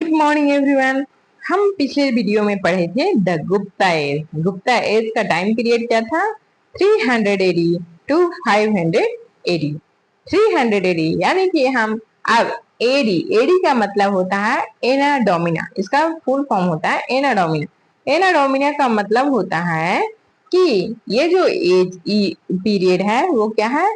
Good morning everyone. हम पिछले video में पढ़े थे the Gupta age. Gupta age का टाइम पीरियड क्या था? 300 एडी टू 500 एडी। 300 एडी यानी कि हम अब एडी, एडी का मतलब होता है एना डोमिना। इसका फुल फॉर्म होता है एना डोमिना। एना डोमिना का मतलब होता है कि ये जो एज पीरियड है वो क्या है,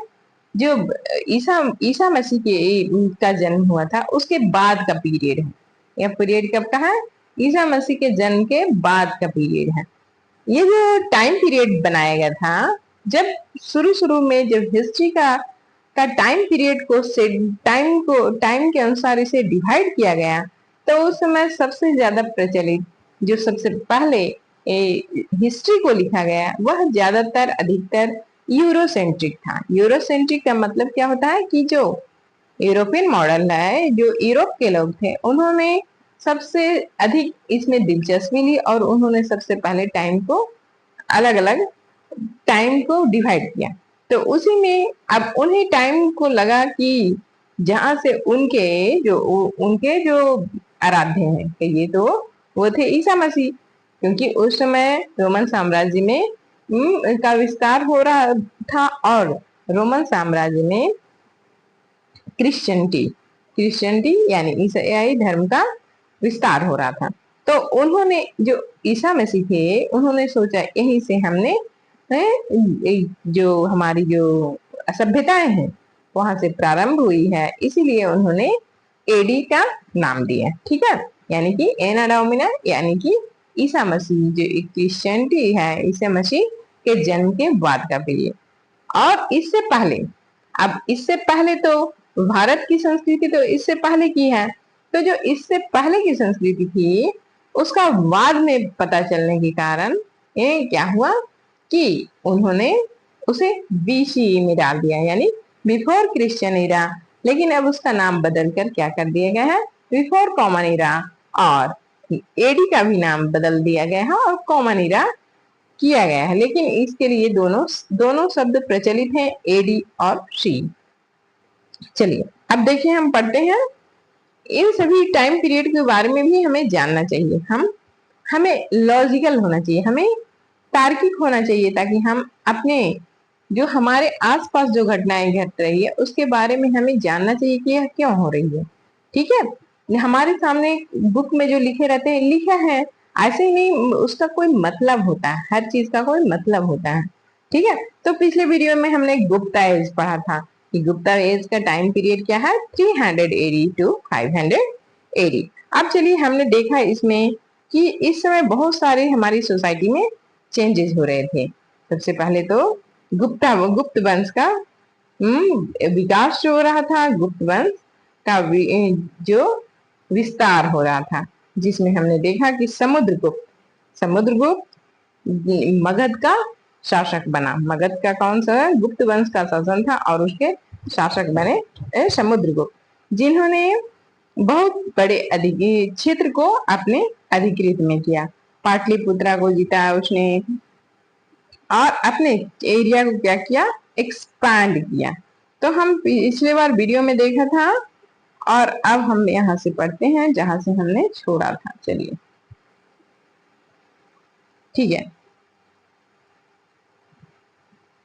जो ईसा ईसा मसीह के का जन्म हुआ था उसके बाद का पीरियड है। यह पीरियड कब का है? ईसा मसीह के जन्म के बाद का पीरियड है। ये जो टाइम पीरियड बनाया गया था, जब शुरू शुरू में जब हिस्ट्री का टाइम पीरियड को से टाइम के अनुसार इसे डिवाइड किया गया, तो उस समय सबसे ज्यादा प्रचलित जो सबसे पहले हिस्ट्री को लिखा गया वह ज्यादातर अधिकतर यूरोसेंट्रिक था। यूरोसेंट्रिक का मतलब क्या होता है कि जो यूरोपियन मॉडल है, जो यूरोप के लोग थे, उन्होंने सबसे अधिक इसमें दिलचस्पी ली और उन्होंने सबसे पहले अलग अलग टाइम को डिवाइड किया। तो उसी में अब उन्हें टाइम को लगा कि जहां से उनके जो आराध्य हैं कि ये तो वो थे ईसा मसीह, क्योंकि उस समय रोमन साम्राज्य में का विस्तार हो रहा था और रोमन साम्राज्य में क्रिश्चियनिटी यानी ईसाई धर्म का विस्तार हो रहा था। तो उन्होंने जो ईसा मसीह थे उन्होंने सोचा यहीं से हमने जो हमारी जो सभ्यताएं हैं वहां से प्रारंभ हुई है, इसीलिए उन्होंने एडी का नाम दिया। ठीक है, यानी कि एना डोमिना यानी कि ईसा मसीह जो एक क्रिश्चियनिटी है, ईसा मसीह के जन्म के बाद का पीरियड। और इससे पहले तो भारत की संस्कृति तो इससे पहले की है, तो जो इससे पहले की संस्कृति थी उसका बाद में पता चलने के कारण ये क्या हुआ कि उन्होंने उसे बीसी में डाल दिया, यानी बिफोर क्रिश्चियन इरा। लेकिन अब उसका नाम बदलकर क्या कर दिया गया है? बिफोर कॉमन इरा। और एडी का भी नाम बदल दिया गया है और कॉमन इरा किया गया है। लेकिन इसके लिए दोनों दोनों शब्द प्रचलित हैं, एडी और सी। चलिए अब देखिए, हम पढ़ते हैं इन सभी टाइम पीरियड के बारे में भी हमें जानना चाहिए। हमें लॉजिकल होना चाहिए, हमें तार्किक होना चाहिए, ताकि हम अपने जो हमारे आसपास जो घटनाएं घट रही है उसके बारे में हमें जानना चाहिए कि यह क्यों हो रही है। ठीक है, हमारे सामने बुक में जो लिखे रहते हैं लिखा है, ऐसे ही नहीं, उसका कोई मतलब होता है, हर चीज का कोई मतलब होता है। ठीक है, तो पिछले वीडियो में हमने गुप्ता एज पढ़ा था कि गुप्ता एज का टाइम पीरियड क्या है? 300 एडी टू 500 एडी। अब चलिए, हमने देखा इसमें कि इस समय बहुत सारे हमारी सोसाइटी में चेंजेस हो रहे थे। सबसे पहले तो गुप्त वंश का विकास जो हो रहा था, गुप्त वंश का जो विस्तार हो रहा था, जिसमें हमने देखा कि समुद्रगुप्त मगध का शासक बना। मगध का कौन सा? गुप्त वंश का शासन था और उसके शासक बने समुद्रगुप्त, जिन्होंने बहुत बड़े क्षेत्र को अपने अधिकृत में किया। पाटलिपुत्रा को जीता उसने और अपने एरिया को क्या किया? एक्सपैंड किया। तो हम पिछले बार वीडियो में देखा था और अब हम यहाँ से पढ़ते हैं जहां से हमने छोड़ा था। चलिए, ठीक है,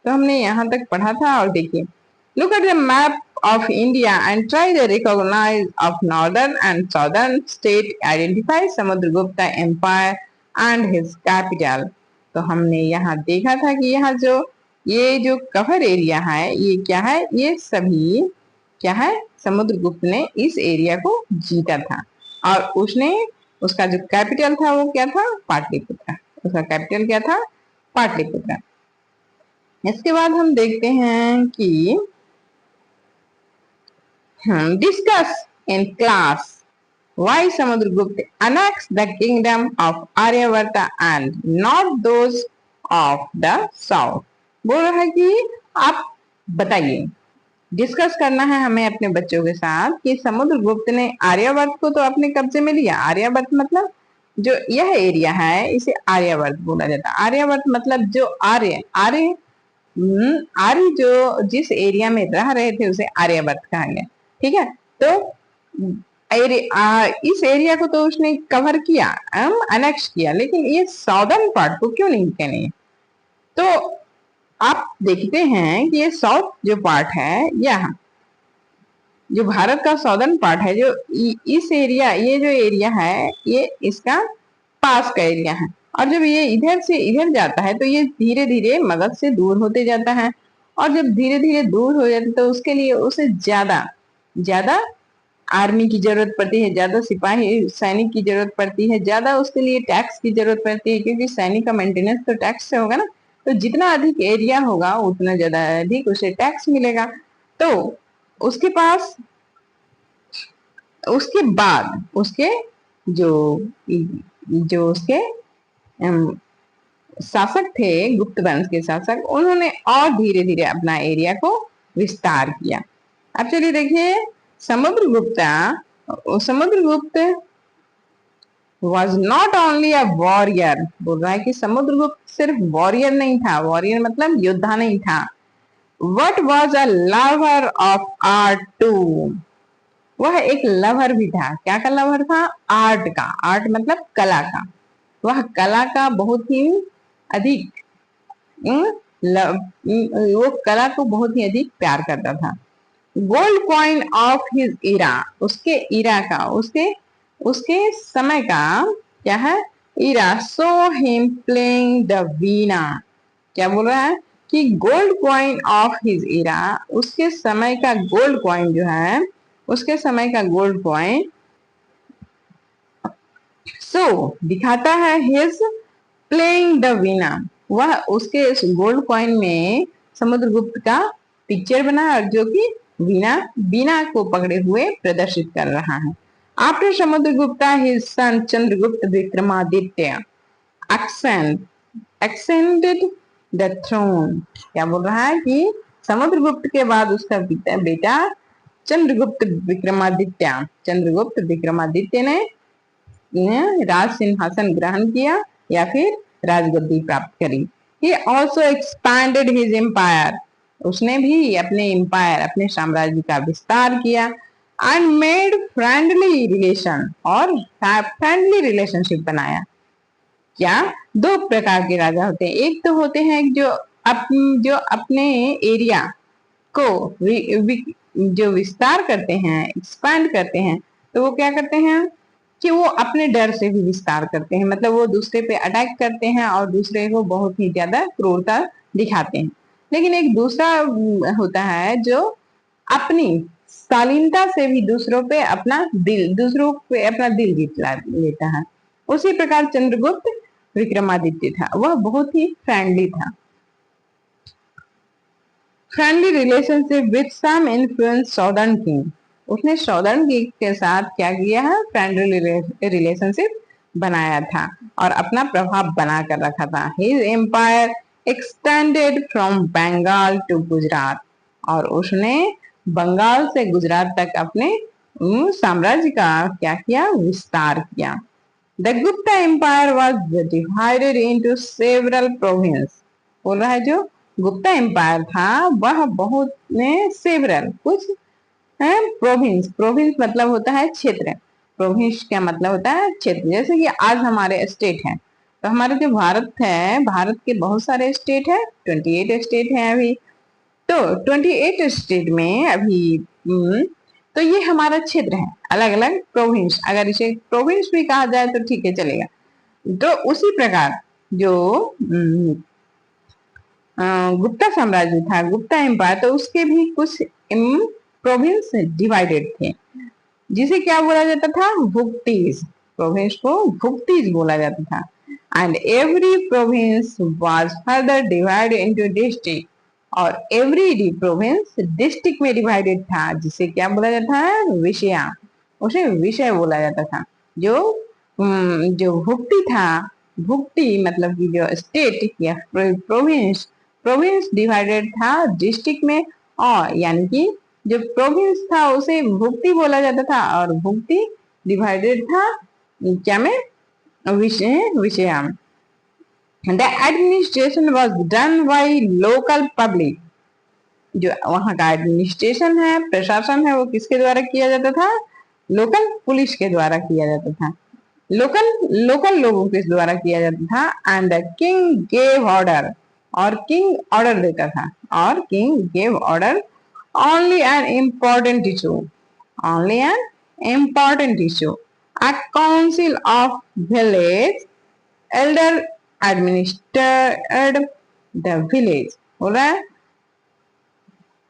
तो हमने यहाँ तक पढ़ा था और देखिए, look at the map of India and try to recognize of northern and southern state, identify Samudragupta Empire and his capital। तो हमने यहाँ देखा था कि यहाँ ये जो कवर एरिया है ये क्या है? ये सभी क्या है? समुद्रगुप्त ने इस एरिया को जीता था और उसका जो कैपिटल था वो क्या था? पाटलिपुत्र। उसका कैपिटल क्या था? पाटलिपुत्र। इसके बाद हम देखते हैं कि discuss in class why Samudragupta annexed the kingdom of Aryavarta and not those of the south। बोल रहा है कि आप बताइए, डिस्कस करना है हमें अपने बच्चों के साथ कि समुद्रगुप्त ने आर्यावर्त को तो अपने कब्जे में लिया। आर्यावर्त मतलब जो यह एरिया है इसे आर्यावर्त बोला जाता है। आर्यावर्त मतलब जो आर्य आर्य आर्य जो जिस एरिया में रह रहे थे उसे आर्यावर्त कहा गया। ठीक है, तो इस एरिया को तो उसने कवर किया, अनेक्स किया, लेकिन ये साउदर्न पार्ट को क्यों नहीं कहने? तो आप देखते हैं कि ये साउथ जो पार्ट है, यह जो भारत का साउदर्न पार्ट है, जो इस एरिया, ये जो एरिया है, ये इसका पास का एरिया है। और जब ये इधर से इधर जाता है तो ये धीरे धीरे मगध से दूर होते जाता है। और जब धीरे धीरे दूर हो जाता है तो उसके लिए उसे ज्यादा ज्यादा आर्मी की जरूरत पड़ती है, ज्यादा सिपाही सैनिक की जरूरत पड़ती है, ज्यादा उसके लिए टैक्स की जरूरत पड़ती है, क्योंकि सैनिक का मेंटेनेंस तो टैक्स से होगा ना। तो जितना अधिक एरिया होगा उतना ज्यादा अधिक उसे टैक्स मिलेगा। तो उसके पास, उसके बाद उसके जो जो उसके शासक थे, गुप्त वंश के शासक, उन्होंने और धीरे धीरे अपना एरिया को विस्तार किया। अब चलिए देखिए, Samudragupta was not only a warrior. बोल रहा है कि समुद्रगुप्त सिर्फ वॉरियर नहीं था, वॉरियर मतलब योद्धा नहीं था, what was a lover of art too. वह एक लवर भी था। क्या का लवर था? आर्ट का। आर्ट मतलब कला का। वह कला का बहुत ही अधिक वो कला को बहुत ही अधिक प्यार करता था। गोल्ड कॉइन ऑफ हिज इरा, उसके इरा का, उसके उसके समय का क्या है? इरा। सो हिम प्लेइंग द वीणा। क्या बोल रहा है कि गोल्ड कॉइन ऑफ हिज इरा, उसके समय का गोल्ड कॉइन जो है, उसके समय का गोल्ड कॉइन दिखाता है हिज प्लेइंग द वीणा। वह उसके इस गोल्ड कॉइन में समुद्रगुप्त का पिक्चर बना है, जो कि वीणा वीणा को पकड़े हुए प्रदर्शित कर रहा है। After Samudragupta his son Chandragupta Vikramaditya ascended the throne. क्या बोल रहा है कि समुद्रगुप्त के बाद उसका बेटा चंद्रगुप्त विक्रमादित्य ने राज सिंहासन ग्रहण किया या फिर राजगद्दी प्राप्त करी। He also expanded his empire. उसने भी अपने एम्पायर, अपने साम्राज्य का विस्तार किया। एंड मेड फ्रेंडली रिलेशन, और फ्रेंडली रिलेशनशिप बनाया। क्या? दो प्रकार के राजा होते हैं। एक तो होते हैं जो अपने एरिया को जो विस्तार करते हैं, एक्सपैंड करते हैं, तो वो क्या करते हैं कि वो अपने डर से भी विस्तार करते हैं, मतलब वो दूसरे पे अटैक करते हैं और दूसरे को बहुत ही ज्यादा क्रूरता दिखाते हैं। लेकिन एक दूसरा होता है जो अपनी शालीनता से भी दूसरों पे अपना दिल जीत लेता है। उसी प्रकार चंद्रगुप्त विक्रमादित्य था, वह बहुत ही फ्रेंडली था। Friendly relationship with some influence southern king. उसने साउदर्न किंग के साथ क्या किया है? फ्रेंडली रिलेशनशिप बनाया था और अपना प्रभाव बना कर रखा था। His empire extended from Bengal to Gujarat, और उसने बंगाल से गुजरात तक अपने साम्राज्य का क्या किया? विस्तार किया। The Gupta empire was divided into several province. बोल रहा है जो गुप्ता एम्पायर था वह बहुत ने सेवरल कुछ है प्रोविंस। प्रोविंस मतलब होता है क्षेत्र। प्रोविंस का मतलब होता है क्षेत्र। जैसे कि आज हमारे स्टेट है, तो हमारे जो भारत है, भारत के बहुत सारे स्टेट है, 28 स्टेट है अभी। तो 28 स्टेट में अभी तो ये हमारा क्षेत्र है, अलग अलग प्रोविंस। अगर इसे प्रोविंस भी कहा जाए तो ठीक है, चलेगा। तो उसी प्रकार जो गुप्ता साम्राज्य था, गुप्ता एम्पायर, तो उसके भी कुछ प्रोविंस डिवाइडेड थे, जिसे क्या बोला जाता था? भुक्तीज। प्रोविंस को भुक्तीज बोला जाता था। And every province was further divided into district, और एवरी प्रोविंस डिस्ट्रिक्ट में डिवाइडेड था, जिसे क्या बोला जाता है? विषया। उसे विषय बोला जाता था। जो भुक्ति था, भुक्ति मतलब कि जो स्टेट या प्रोविंस, प्रोविंस डिवाइडेड था डिस्ट्रिक्ट में, और यानी कि जो प्रोविंस था उसे भुक्ति बोला जाता था, और भुक्ति डिवाइडेड था क्या में? विषयाम। The administration was done by local public. जो वहां का एडमिनिस्ट्रेशन है, प्रशासन है, वो किसके द्वारा किया जाता था? लोकल पुलिस के द्वारा किया जाता था, लोकल लोकल लोगों के द्वारा किया जाता था। And the king gave order, और किंग ऑर्डर देता था, और king gave order only an important issue, only an important issue. A council of village elder administered the village. हो रहा है,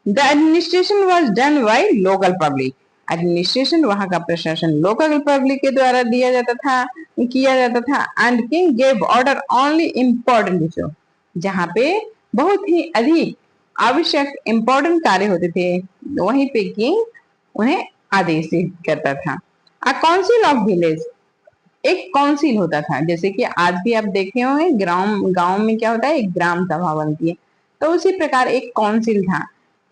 the administration was done by local public, administration वहां का प्रशासन लोकल पब्लिक के द्वारा दिया जाता था, किया जाता था। And king gave order only important issue, जहाँ पे बहुत ही अधिक आवश्यक इम्पोर्टेंट कार्य होते थे वहीं पे किंग उन्हें आदेशित करता था। अ काउंसिल ऑफ विलेज, एक काउंसिल होता था, जैसे कि आज भी आप देखे होंगे ग्राम गांव में क्या होता है, एक ग्राम सभा बनती है, तो उसी प्रकार एक काउंसिल था।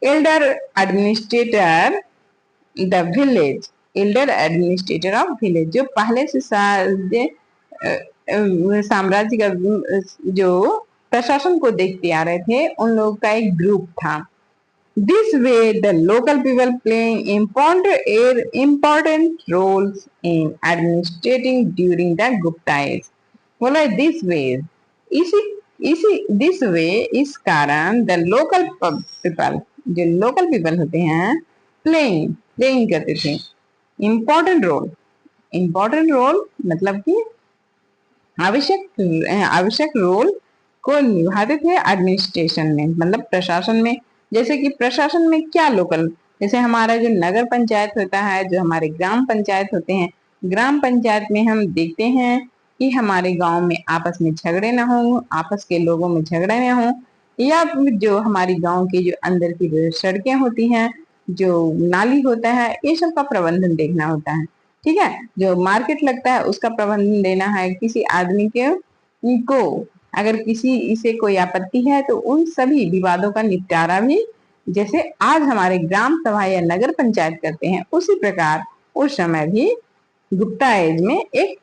Elder administrator the village, Elder administrator of village, जो पहले से साम्राज्य का जो प्रशासन को देखते आ रहे थे उन लोगों का एक ग्रुप था। This way, the local people playing important roles in administrating during the Gupta age. बोला this way, इसी this way इस कारण the local people, जो local people होते हैं playing करते थे important role मतलब कि आवश्यक रोल को निभाते थे एडमिनिस्ट्रेशन में, मतलब प्रशासन में। जैसे कि प्रशासन में क्या लोकल, जैसे हमारा जो नगर पंचायत होता है, जो हमारे ग्राम पंचायत होते हैं, ग्राम पंचायत में हम देखते हैं कि हमारे गांव में आपस में झगड़े ना हो, आपस के लोगों में झगड़े ना हो, या जो हमारी गांव की जो अंदर की जो सड़कें होती हैं, जो नाली होता है, ये सब का प्रबंधन देखना होता है। ठीक है, जो मार्केट लगता है उसका प्रबंधन देना है। किसी आदमी के को अगर किसी इसे कोई आपत्ति है तो उन सभी विवादों का निपटारा भी जैसे आज हमारे ग्राम सभा या नगर पंचायत करते हैं, उसी प्रकार उस समय भी गुप्ता एज में एक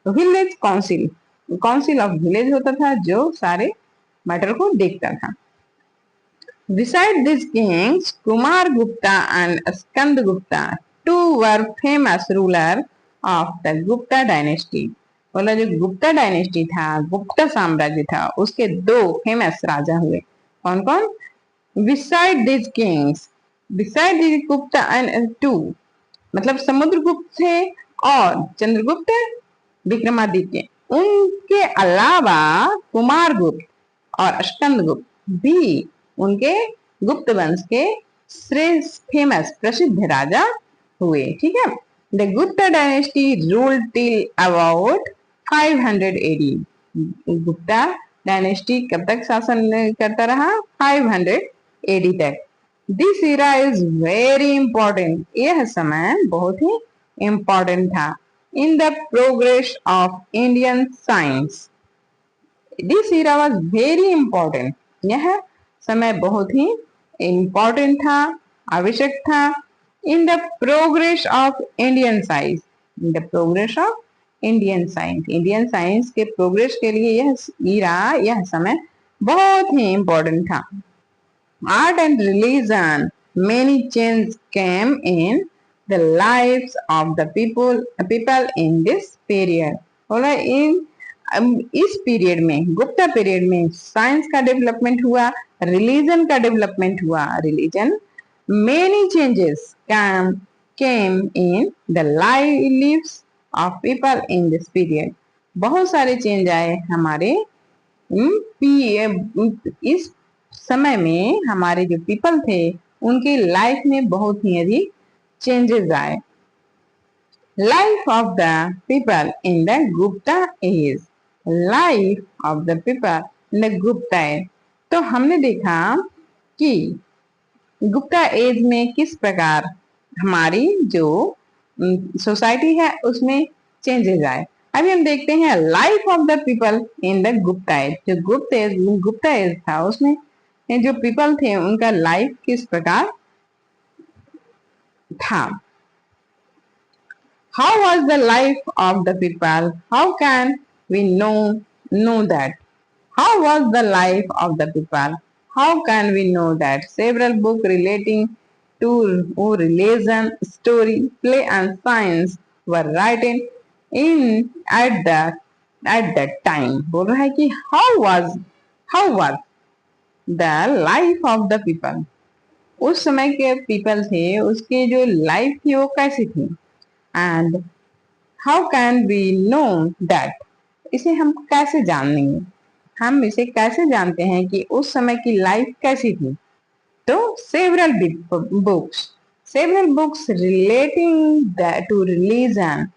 विलेज काउंसिल ऑफ विलेज होता था जो सारे मैटर को देखता था। Beside these kings, Kumar Gupta and Skand Gupta, two were famous ruler of the Gupta dynasty. बोला जो गुप्ता डायनेस्टी था, गुप्ता साम्राज्य था, उसके दो फेमस राजा हुए। कौन कौन? Beside these kings, beside these Gupta and two, मतलब समुद्रगुप्त थे और चंद्रगुप्त विक्रमादित्य, उनके अलावा कुमार गुप्त और स्कंदगुप्त भी उनके गुप्त वंश के श्रेष्ठ फेमस प्रसिद्ध राजा हुए। ठीक है, the Gupta dynasty ruled till about 500 AD. Gupta dynasty कब तक शासन करता रहा? 500 एडी तक। This era is very important, यह समय बहुत ही इंपॉर्टेंट था in the progress of Indian science. This era was very important, यह समय बहुत ही इंपॉर्टेंट था, आवश्यक था। In the progress of Indian science, in the progress of Indian science, Indian science के प्रोग्रेस के लिए यह इरा, यह समय बहुत ही इंपॉर्टेंट था। Art and religion, many change came in the lives of the people in this period. बोला इस पीरियड में, गुप्ता पीरियड में साइंस का डेवलपमेंट हुआ, रिलीजन का डेवलपमेंट हुआ। Religion, many changes came in the lives of people in this period, बहुत सारे चेंज आए हमारे इस समय में, हमारे जो पीपल थे उनके लाइफ में बहुत ही अधिक चेंजेस आए। Life of the people in the Gupta age, life of the people in the Gupta age. तो हमने देखा कि गुप्ता एज में किस प्रकार हमारी जो सोसाइटी है उसमें चेंजेस आए। अभी हम देखते हैं life of the people in the Gupta age. जो गुप्ता एज था उसमें जो पीपल थे उनका लाइफ किस प्रकार था। How was the life of the people? How can we know that? How was the life of the people? How can we know that? Several books relating or religion, story, play and science were written in at that time. बोल रहा है कि how was the life of the people, उस समय के people थे उसकी जो लाइफ थी वो कैसी थी, and how can we know that, इसे हम कैसे जान लेंगे, हम इसे कैसे जानते हैं कि उस समय की लाइफ कैसी थी। तो several books relating to religion,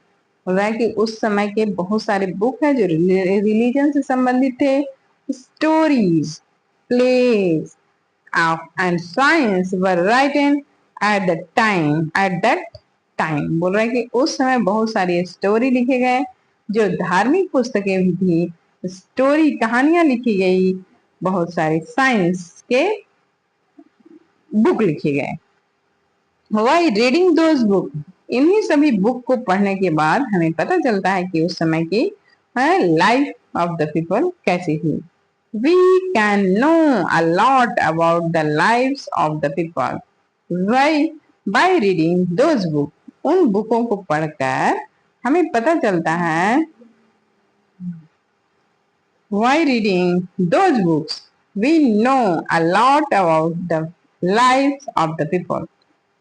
बोल रहा है कि उस समय के बहुत सारे बुक हैं जो रिलीजन से संबंधित थे। Stories, plays and science were written at that time, बोल रहा है कि उस समय बहुत सारी स्टोरी लिखे गए, जो धार्मिक पुस्तकें भी थी, स्टोरी कहानियां लिखी गई, बहुत सारे साइंस के बुक लिखे गए। वाई रीडिंग दोज बुक, इन्हीं सभी बुक को पढ़ने के बाद हमें पता चलता है कि उस समय की लाइफ ऑफ द पीपल कैसी थी। We can know a lot about the lives of the people why by reading those book, उन बुकों को पढ़कर हमें पता चलता है। Why reading those books we know a lot about the lives of the people,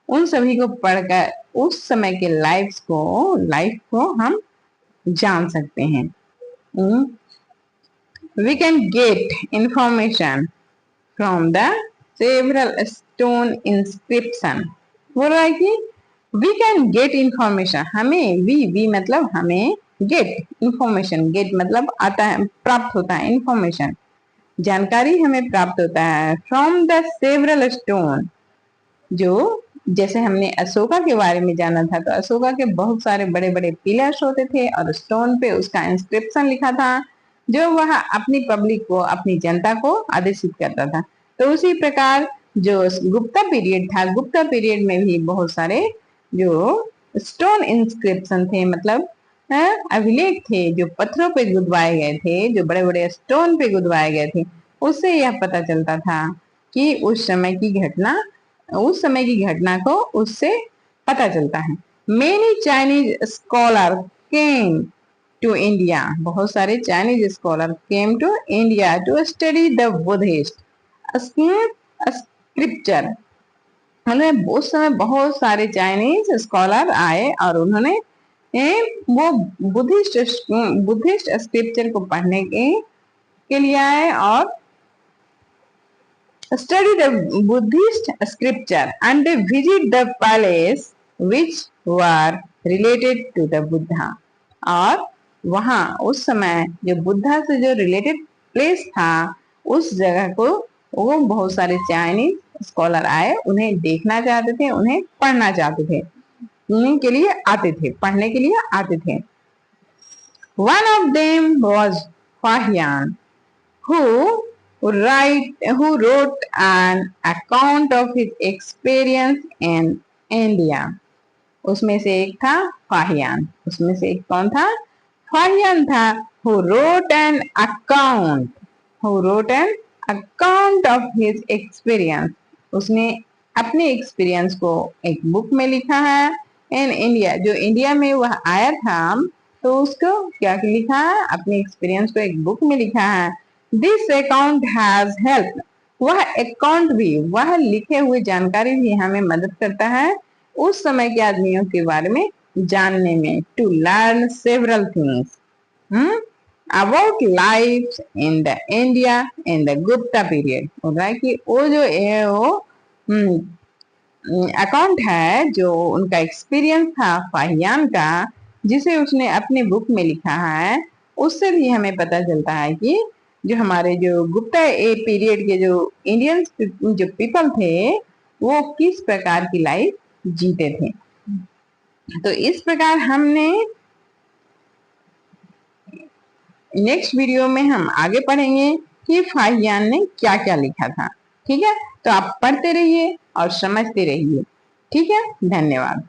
उन सभी को पढ़कर उस समय के लाइफ को हम जान सकते हैं। We can get information from the several stone inscription, बोल रहा है कि वी कैन गेट इंफॉर्मेशन, हमें वी मतलब हमें, गेट इंफॉर्मेशन, गेट मतलब आता है, प्राप्त होता है, इंफॉर्मेशन जानकारी हमें प्राप्त होता है फ्रॉम द सेवरल स्टोन, जो जैसे हमने अशोका के बारे में जाना था, तो अशोका के बहुत सारे बड़े बड़े पिलर्स होते थे और स्टोन पे उसका इंस्क्रिप्शन लिखा था, जो वह अपनी पब्लिक को, अपनी जनता को आदेशित करता था। तो उसी प्रकार जो गुप्ता पीरियड था, गुप्ता पीरियड में भी बहुत सारे जो स्टोन इंस्क्रिप्शन थे, मतलब अभिलेख थे जो पत्थरों पे गुदवाए गए थे, जो बड़े बड़े स्टोन पे गुदवाए गए थे, उससे यह पता चलता था कि उस समय की घटना को उससे पता चलता है। Many Chinese scholar came to India, बहुत सारे Chinese scholar came to India to study the Buddhist scripture, मतलब उस समय बहुत सारे चाइनीज स्कॉलर आए और उन्होंने वो बुद्धिस्ट स्क्रिप्चर को पढ़ने के लिए आए और study the Buddhist scripture and they visit the palace which were related to the Buddha, और वहां उस समय जो बुद्धा से जो रिलेटेड प्लेस था उस जगह को वो बहुत सारे चाइनीज स्कॉलर आए, उन्हें देखना चाहते थे, उन्हें पढ़ना चाहते थे, उनके लिए आते थे, पढ़ने के लिए आते थे। One of them was Fahian, who who wrote an account of his experience in India. उसमें से एक था फाहियान, उसमें से एक कौन था? फाहियान था। who wrote an account of his experience, उसने अपने एक्सपीरियंस को एक बुक में लिखा है। इन इंडिया, जो इंडिया में वह आया था, तो उसको क्या लिखा है? अपने एक्सपीरियंस को एक बुक में लिखा है। दिस अकाउंट हैज हेल्प, वह अकाउंट भी, वह लिखे हुए जानकारी भी हमें मदद करता है उस समय के आदमियों के बारे में जानने में। To learn several things about life in the India in the Gupta period, बोल रहा है कि वो जो है वो अकाउंट है, जो उनका एक्सपीरियंस था फाहियान का, जिसे उसने अपने बुक में लिखा है, उससे भी हमें पता चलता है कि जो हमारे जो गुप्ता ए पीरियड के जो इंडियंस जो पीपल थे वो किस प्रकार की लाइफ जीते थे। तो इस प्रकार हमने नेक्स्ट वीडियो में हम आगे पढ़ेंगे कि फाहियान ने क्या क्या लिखा था। ठीक है, तो आप पढ़ते रहिए और समझते रहिए। ठीक है, धन्यवाद।